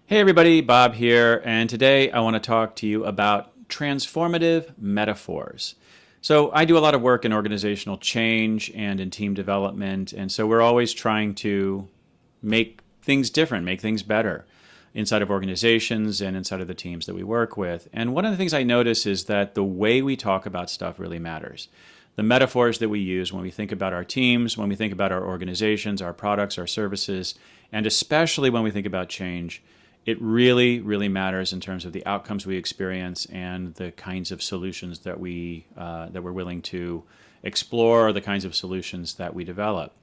Hey everybody, Bob here, and today I want to talk to you about transformative metaphors. So I do a lot of work in organizational change and in team development, and so we're always trying to make things different, make things better inside of organizations and inside of the teams that we work with. And one of the things I notice is that the way we talk about stuff really matters. The metaphors that we use when we think about our teams, when we think about our organizations, our products, our services, and especially when we think about change, it really, really matters in terms of the outcomes we experience and the kinds of solutions that we're willing to explore, the kinds of solutions that we develop.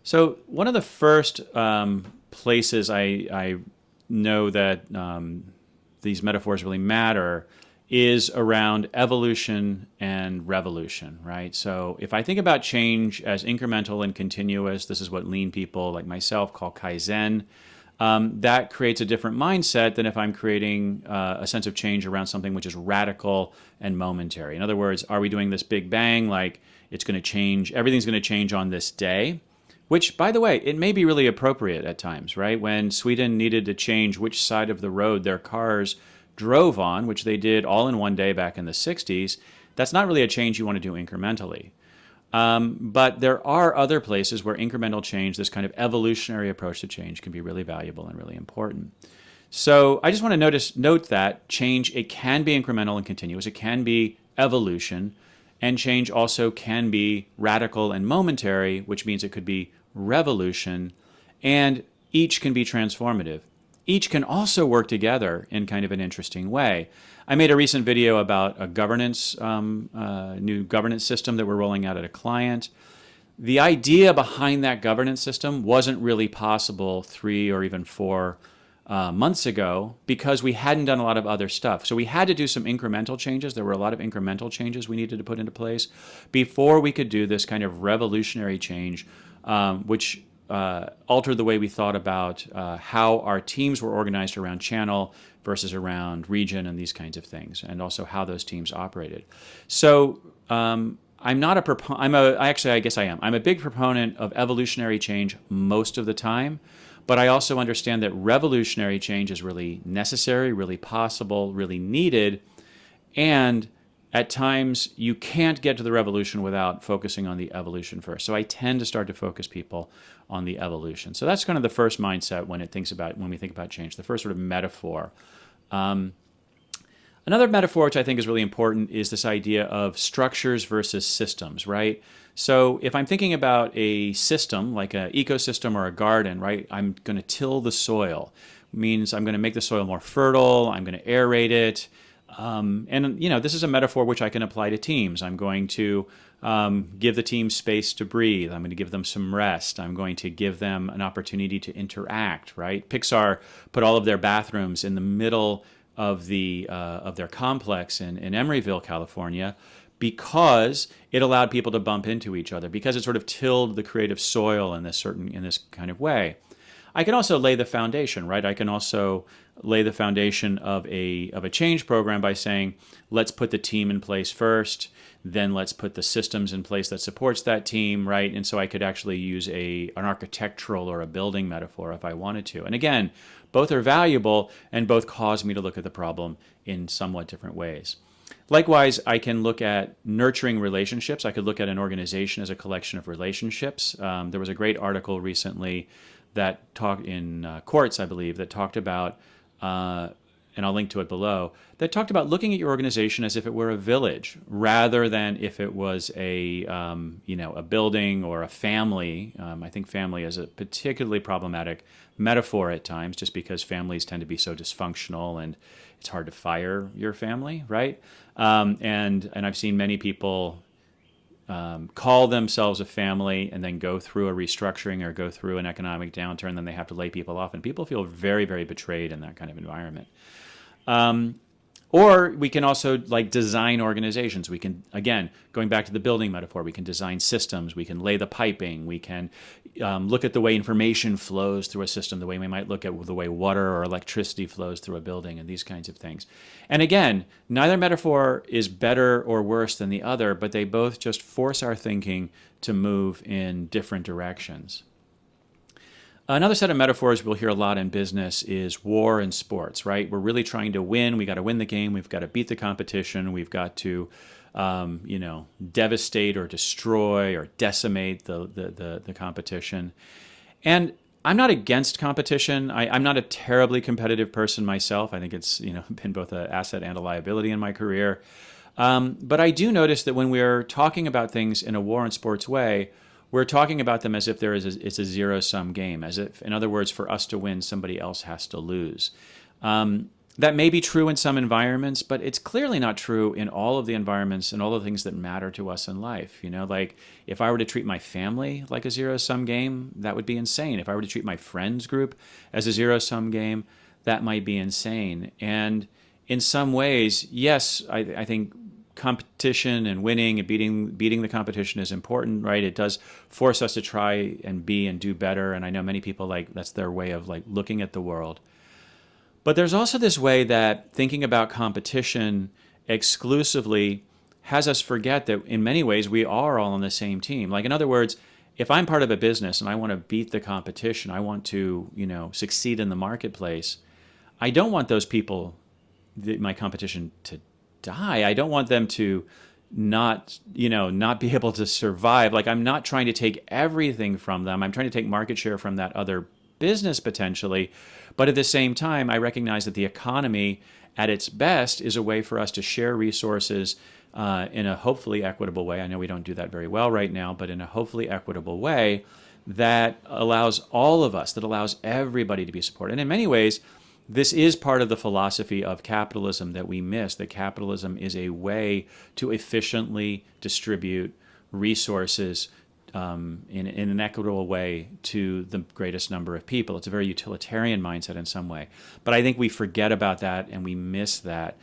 So one of the first places I know that these metaphors really matter is around evolution and revolution, right? So if I think about change as incremental and continuous, this is what lean people like myself call Kaizen. That creates a different mindset than if I'm creating a sense of change around something which is radical and momentary. In other words, are we doing this big bang, like it's going to change, everything's going to change on this day? Which, by the way, it may be really appropriate at times, right? When Sweden needed to change which side of the road their cars drove on, which they did all in one day back in the 60s, that's not really a change you want to do incrementally. But there are other places where incremental change, this kind of evolutionary approach to change, can be really valuable and really important. So I just want to note that change, it can be incremental and continuous. It can be evolution. And change also can be radical and momentary, which means it could be revolution. And each can be transformative. Each can also work together in kind of an interesting way. I made a recent video about a new governance system that we're rolling out at a client. The idea behind that governance system wasn't really possible 3 or even 4 months ago because we hadn't done a lot of other stuff. So we had to do some incremental changes. There were a lot of incremental changes we needed to put into place before we could do this kind of revolutionary change, which altered the way we thought about how our teams were organized around channel versus around region and these kinds of things, and also how those teams operated. So I'm not a actually, I guess I am. I'm a big proponent of evolutionary change most of the time, but I also understand that revolutionary change is really necessary, really possible, really needed, and at times you can't get to the revolution without focusing on the evolution first. So I tend to start to focus people on the evolution. So that's kind of the first mindset when we think about change, the first sort of metaphor. Another metaphor which I think is really important is this idea of structures versus systems, right? So if I'm thinking about a system, like an ecosystem or a garden, right, I'm going to till the soil. It means I'm going to make the soil more fertile, I'm going to aerate it. And, this is a metaphor which I can apply to teams. I'm going to give the team space to breathe. I'm going to give them some rest. I'm going to give them an opportunity to interact, right? Pixar put all of their bathrooms in the middle of their complex in Emeryville, California, because it allowed people to bump into each other, because it sort of tilled the creative soil in this kind of way. I can also lay the foundation, right? I can also lay the foundation of a change program by saying, let's put the team in place first, then let's put the systems in place that supports that team, right? And so I could actually use an architectural or a building metaphor if I wanted to. And again, both are valuable and both cause me to look at the problem in somewhat different ways. Likewise, I can look at nurturing relationships. I could look at an organization as a collection of relationships. There was a great article recently that talked in Quartz, I believe, that talked about, and I'll link to it below, that talked about looking at your organization as if it were a village rather than if it was a building or a family. I think family is a particularly problematic metaphor at times, just because families tend to be so dysfunctional and it's hard to fire your family, right? And I've seen many people call themselves a family and then go through a restructuring or go through an economic downturn, then they have to lay people off, and people feel very, very betrayed in that kind of environment. Or we can also design organizations. We can, again, going back to the building metaphor, we can design systems, we can lay the piping, we can look at the way information flows through a system, the way we might look at the way water or electricity flows through a building and these kinds of things. And again, neither metaphor is better or worse than the other, but they both just force our thinking to move in different directions. Another set of metaphors we'll hear a lot in business is war and sports, right? We're really trying to win. We got to win the game. We've got to beat the competition. We've got to, devastate or destroy or decimate the competition. And I'm not against competition. I'm not a terribly competitive person myself. I think it's been both an asset and a liability in my career. But I do notice that when we're talking about things in a war and sports way, we're talking about them as if it's a zero-sum game, as if, in other words, for us to win, somebody else has to lose. That may be true in some environments, but it's clearly not true in all of the environments and all the things that matter to us in life. Like if I were to treat my family like a zero-sum game, that would be insane. If I were to treat my friends group as a zero-sum game, that might be insane. And in some ways, yes, I think competition and winning and beating the competition is important, right? It does force us to try and be and do better. And I know many people that's their way of looking at the world. But there's also this way that thinking about competition exclusively has us forget that in many ways we are all on the same team. Like in other words, if I'm part of a business and I want to beat the competition, I want to, succeed in the marketplace, I don't want those people, my competition, to die. I don't want them to not be able to survive. Like I'm not trying to take everything from them. I'm trying to take market share from that other business potentially. But at the same time, I recognize that the economy at its best is a way for us to share resources in a hopefully equitable way. I know we don't do that very well right now, but in a hopefully equitable way that allows all of us, that allows everybody to be supported. And in many ways, this is part of the philosophy of capitalism that we miss, that capitalism is a way to efficiently distribute resources in an equitable way to the greatest number of people. It's a very utilitarian mindset in some way. But I think we forget about that and we miss that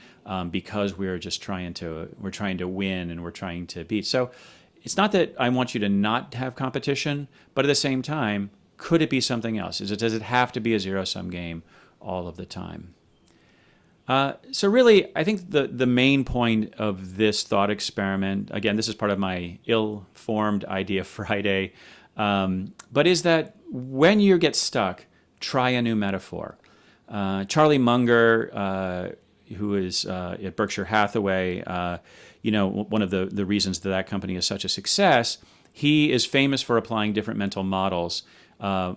because we're just trying to win and we're trying to beat. So it's not that I want you to not have competition, but at the same time, could it be something else? Does it have to be a zero-sum game all of the time? So really, I think the main point of this thought experiment, again, this is part of my ill-formed idea Friday, but is that when you get stuck, try a new metaphor. Charlie Munger, who is at Berkshire Hathaway, one of the reasons that company is such a success, he is famous for applying different mental models,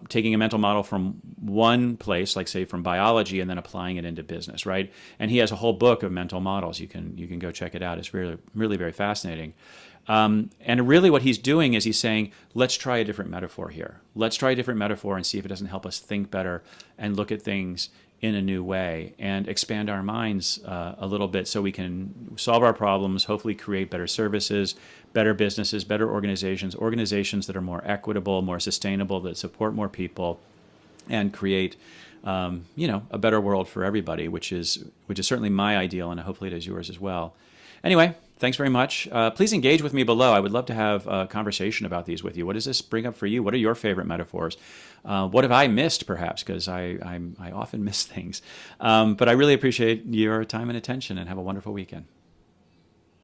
taking a mental model from one place, like say from biology, and then applying it into business, right? And he has a whole book of mental models. You can go check it out. It's really, really very fascinating. And really what he's doing is he's saying, let's try a different metaphor here. Let's try a different metaphor and see if it doesn't help us think better and look at things in a new way and expand our minds a little bit so we can solve our problems, hopefully create better services, better businesses, better organizations that are more equitable, more sustainable, that support more people, and create a better world for everybody, which is certainly my ideal, and hopefully it is yours as well. Anyway, thanks very much. Please engage with me below. I would love to have a conversation about these with you. What does this bring up for you? What are your favorite metaphors? What have I missed, perhaps? Because I often miss things. But I really appreciate your time and attention, and have a wonderful weekend.